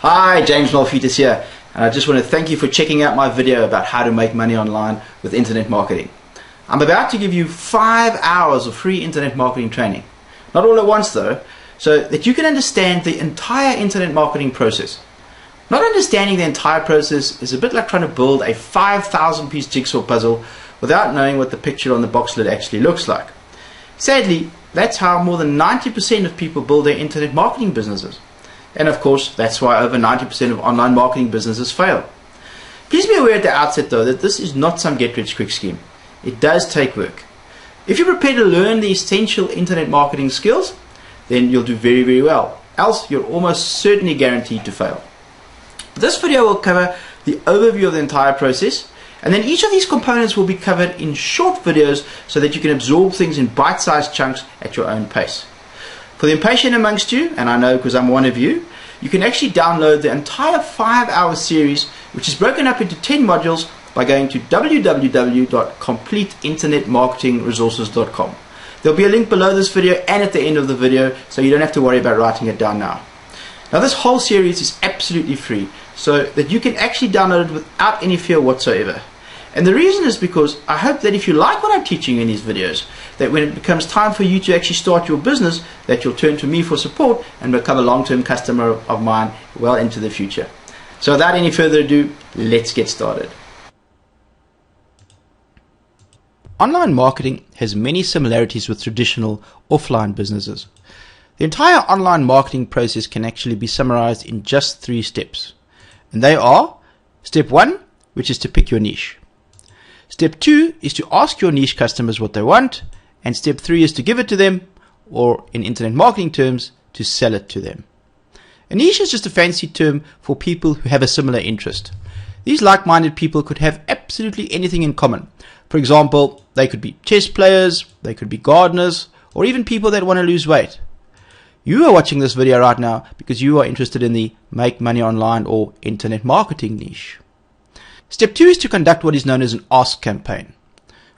Hi, James Malfetus here, and I just want to thank you for checking out my video about how to make money online with internet marketing. I'm about to give you 5 hours of free internet marketing training. Not all at once though, so that you can understand the entire internet marketing process. Not understanding the entire process is a bit like trying to build a 5,000 piece jigsaw puzzle without knowing what the picture on the box lid actually looks like. Sadly, that's how more than 90% of people build their internet marketing businesses. And of course, that's why over 90% of online marketing businesses fail. Please be aware at the outset though that this is not some get-rich-quick scheme. It does take work. If you're prepared to learn the essential internet marketing skills, then you'll do very, very well. Else, you're almost certainly guaranteed to fail. This video will cover the overview of the entire process, and then each of these components will be covered in short videos so that you can absorb things in bite-sized chunks at your own pace. For the impatient amongst you, and I know because I'm one of you, you can actually download the entire 5-hour series, which is broken up into 10 modules, by going to www.completeinternetmarketingresources.com. There'll be a link below this video and at the end of the video, so you don't have to worry about writing it down now. Now this whole series is absolutely free, so that you can actually download it without any fear whatsoever. And the reason is because I hope that if you like what I'm teaching in these videos, that when it becomes time for you to actually start your business, that you'll turn to me for support and become a long-term customer of mine well into the future. So without any further ado, let's get started. Online marketing has many similarities with traditional offline businesses. The entire online marketing process can actually be summarized in just 3 steps. And they are: step 1, which is to pick your niche. Step 2 is to ask your niche customers what they want, and step 3 is to give it to them, or in internet marketing terms, to sell it to them. A niche is just a fancy term for people who have a similar interest. These like-minded people could have absolutely anything in common. For example, they could be chess players, they could be gardeners, or even people that want to lose weight. You are watching this video right now because you are interested in the make money online or internet marketing niche. Step 2 is to conduct what is known as an ask campaign.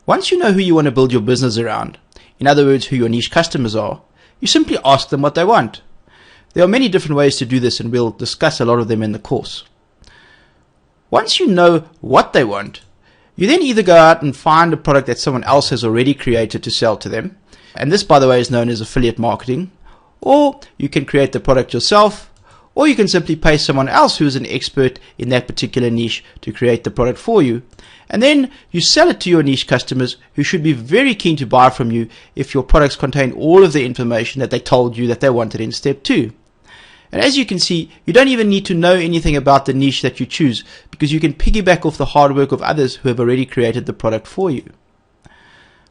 Once you know who you want to build your business around, in other words, who your niche customers are, you simply ask them what they want. There are many different ways to do this, and we'll discuss a lot of them in the course. Once you know what they want, you then either go out and find a product that someone else has already created to sell to them, and this, by the way, is known as affiliate marketing, or you can create the product yourself, or you can simply pay someone else who is an expert in that particular niche to create the product for you. And then you sell it to your niche customers, who should be very keen to buy from you if your products contain all of the information that they told you that they wanted in step 2. And as you can see, you don't even need to know anything about the niche that you choose, because you can piggyback off the hard work of others who have already created the product for you.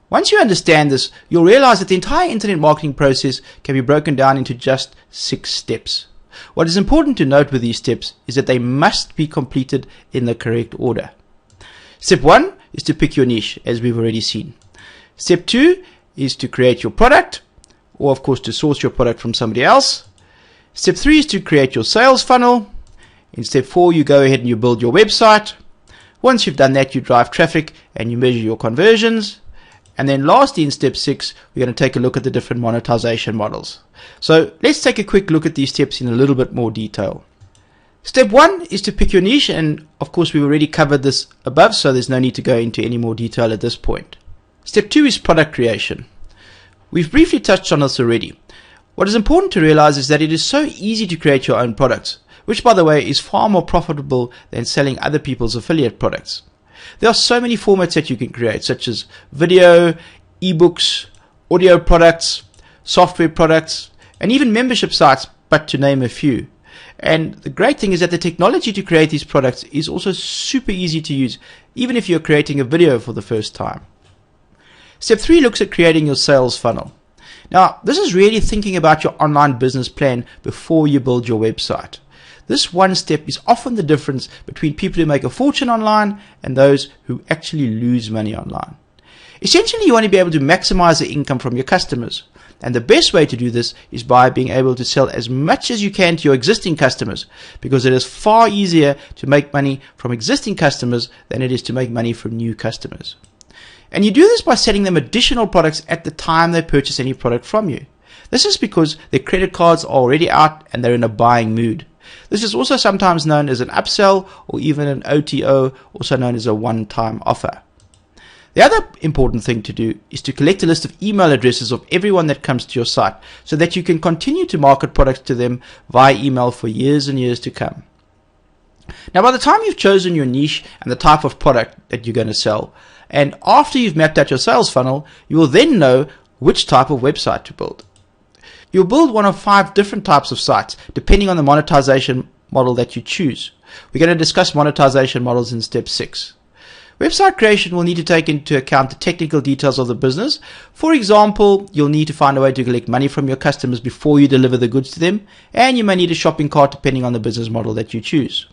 Once you understand this, you'll realize that the entire internet marketing process can be broken down into just 6 steps. What is important to note with these steps is that they must be completed in the correct order. Step 1 is to pick your niche, as we've already seen. Step 2 is to create your product, or of course to source your product from somebody else. Step 3 is to create your sales funnel. In step 4, you go ahead and you build your website. Once you've done that, you drive traffic and you measure your conversions. And then lastly, in step 6, we're going to take a look at the different monetization models. So let's take a quick look at these steps in a little bit more detail. Step 1 is to pick your niche, and of course we've already covered this above, so there's no need to go into any more detail at this point. Step 2 is product creation. We've briefly touched on this already. What is important to realize is that it is so easy to create your own products, which by the way is far more profitable than selling other people's affiliate products. There are so many formats that you can create, such as video, ebooks, audio products, software products, and even membership sites, but to name a few. And the great thing is that the technology to create these products is also super easy to use, even if you're creating a video for the first time. Step 3 looks at creating your sales funnel. Now, this is really thinking about your online business plan before you build your website. This one step is often the difference between people who make a fortune online and those who actually lose money online. Essentially, you want to be able to maximize the income from your customers. And the best way to do this is by being able to sell as much as you can to your existing customers, because it is far easier to make money from existing customers than it is to make money from new customers. And you do this by selling them additional products at the time they purchase any product from you. This is because their credit cards are already out and they're in a buying mood. This is also sometimes known as an upsell or even an OTO, also known as a one-time offer. The other important thing to do is to collect a list of email addresses of everyone that comes to your site so that you can continue to market products to them via email for years and years to come. Now, by the time you've chosen your niche and the type of product that you're going to sell, and after you've mapped out your sales funnel, you will then know which type of website to build. You'll build one of 5 different types of sites depending on the monetization model that you choose. We're going to discuss monetization models in step 6. Website creation will need to take into account the technical details of the business. For example, you'll need to find a way to collect money from your customers before you deliver the goods to them, and you may need a shopping cart depending on the business model that you choose.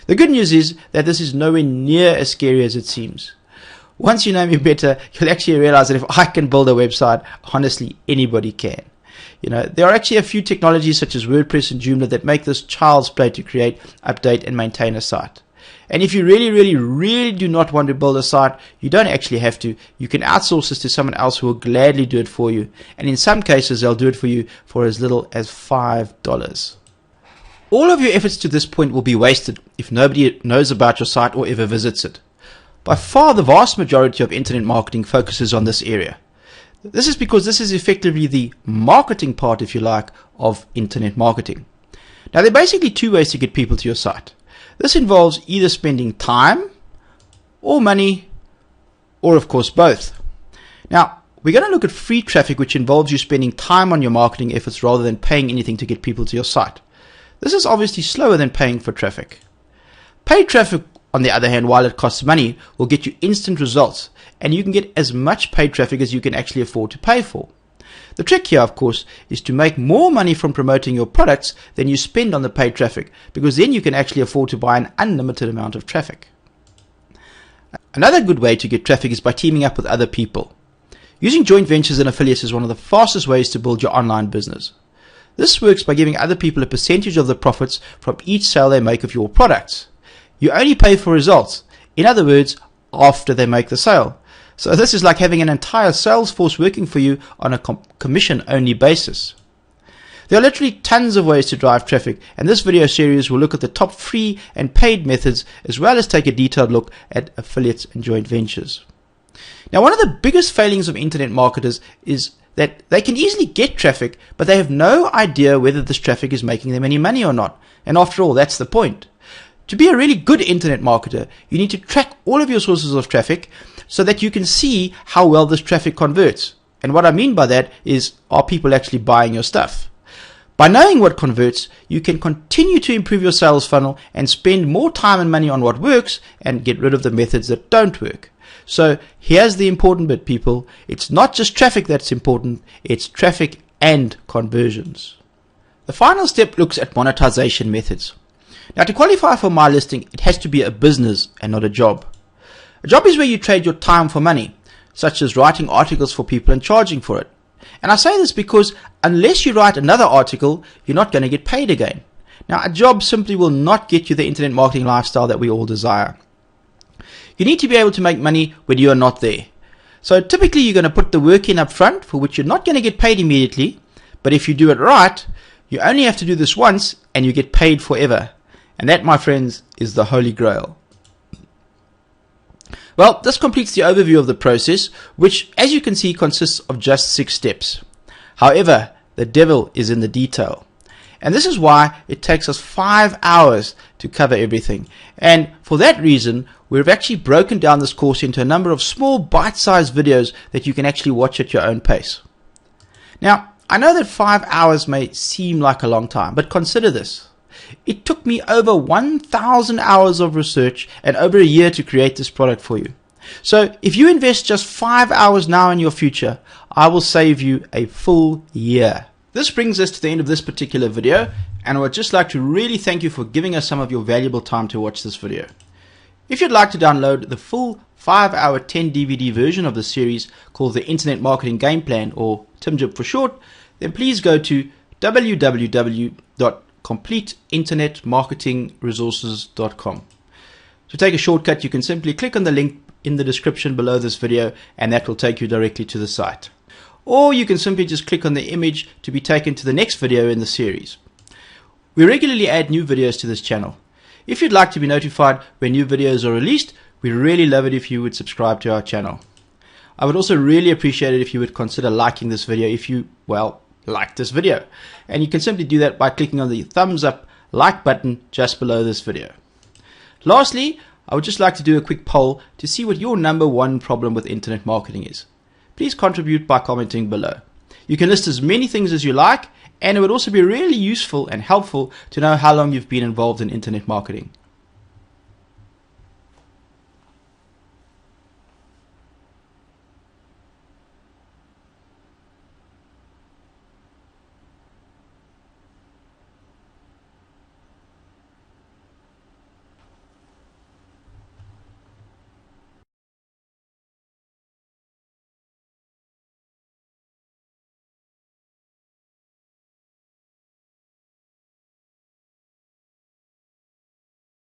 The good news is that this is nowhere near as scary as it seems. Once you know me better, you'll actually realize that if I can build a website, honestly, anybody can. There are actually a few technologies such as WordPress and Joomla that make this child's play to create, update, and maintain a site. And if you really do not want to build a site, you don't actually have to. You can outsource this to someone else who will gladly do it for you. And in some cases, they'll do it for you for as little as $5. All of your efforts to this point will be wasted if nobody knows about your site or ever visits it. By far, the vast majority of internet marketing focuses on this area. This is because this is effectively the marketing part, if you like, of internet marketing. Now, there are basically 2 ways to get people to your site. This involves either spending time or money, or of course both. Now, we're going to look at free traffic, which involves you spending time on your marketing efforts rather than paying anything to get people to your site. This is obviously slower than paying for traffic. Paid traffic, on the other hand, while it costs money, will get you instant results, and you can get as much paid traffic as you can actually afford to pay for. The trick here, of course, is to make more money from promoting your products than you spend on the paid traffic, because then you can actually afford to buy an unlimited amount of traffic. Another good way to get traffic is by teaming up with other people. Using joint ventures and affiliates is one of the fastest ways to build your online business. This works by giving other people a percentage of the profits from each sale they make of your products. You only pay for results, in other words, after they make the sale. So this is like having an entire sales force working for you on a commission-only basis. There are literally tons of ways to drive traffic, and this video series will look at the top free and paid methods, as well as take a detailed look at affiliates and joint ventures. Now, one of the biggest failings of internet marketers is that they can easily get traffic, but they have no idea whether this traffic is making them any money or not. And after all, that's the point. To be a really good internet marketer, you need to track all of your sources of traffic so that you can see how well this traffic converts. And what I mean by that is, are people actually buying your stuff? By knowing what converts, you can continue to improve your sales funnel and spend more time and money on what works and get rid of the methods that don't work. So here's the important bit, people. It's not just traffic that's important, it's traffic and conversions. The final step looks at monetization methods. Now, to qualify for my listing, it has to be a business and not a job. A job is where you trade your time for money, such as writing articles for people and charging for it. And I say this because unless you write another article, you're not going to get paid again. Now, a job simply will not get you the internet marketing lifestyle that we all desire. You need to be able to make money when you are not there. So typically you're going to put the work in up front, for which you're not going to get paid immediately. But if you do it right, you only have to do this once and you get paid forever. And that, my friends, is the Holy Grail. Well, this completes the overview of the process, which, as you can see, consists of just 6 steps. However, the devil is in the detail. And this is why it takes us 5 hours to cover everything. And for that reason, we've actually broken down this course into a number of small bite-sized videos that you can actually watch at your own pace. Now, I know that 5 hours may seem like a long time, but consider this. It took me over 1,000 hours of research and over a year to create this product for you. So if you invest just 5 hours now in your future, I will save you a full year. This brings us to the end of this particular video, and I would just like to really thank you for giving us some of your valuable time to watch this video. If you'd like to download the full 5-hour 10 DVD version of the series called the Internet Marketing Game Plan, or TIMGIP for short, then please go to www.completeinternetmarketingresources.com. To take a shortcut, you can simply click on the link in the description below this video, and that will take you directly to the site. Or you can simply just click on the image to be taken to the next video in the series. We regularly add new videos to this channel. If you'd like to be notified when new videos are released, we'd really love it if you would subscribe to our channel. I would also really appreciate it if you would consider liking this video if you, well, like this video. And you can simply do that by clicking on the thumbs up like button just below this video. Lastly, I would just like to do a quick poll to see what your number one problem with internet marketing is. Please contribute by commenting below. You can list as many things as you like, and it would also be really useful and helpful to know how long you've been involved in internet marketing.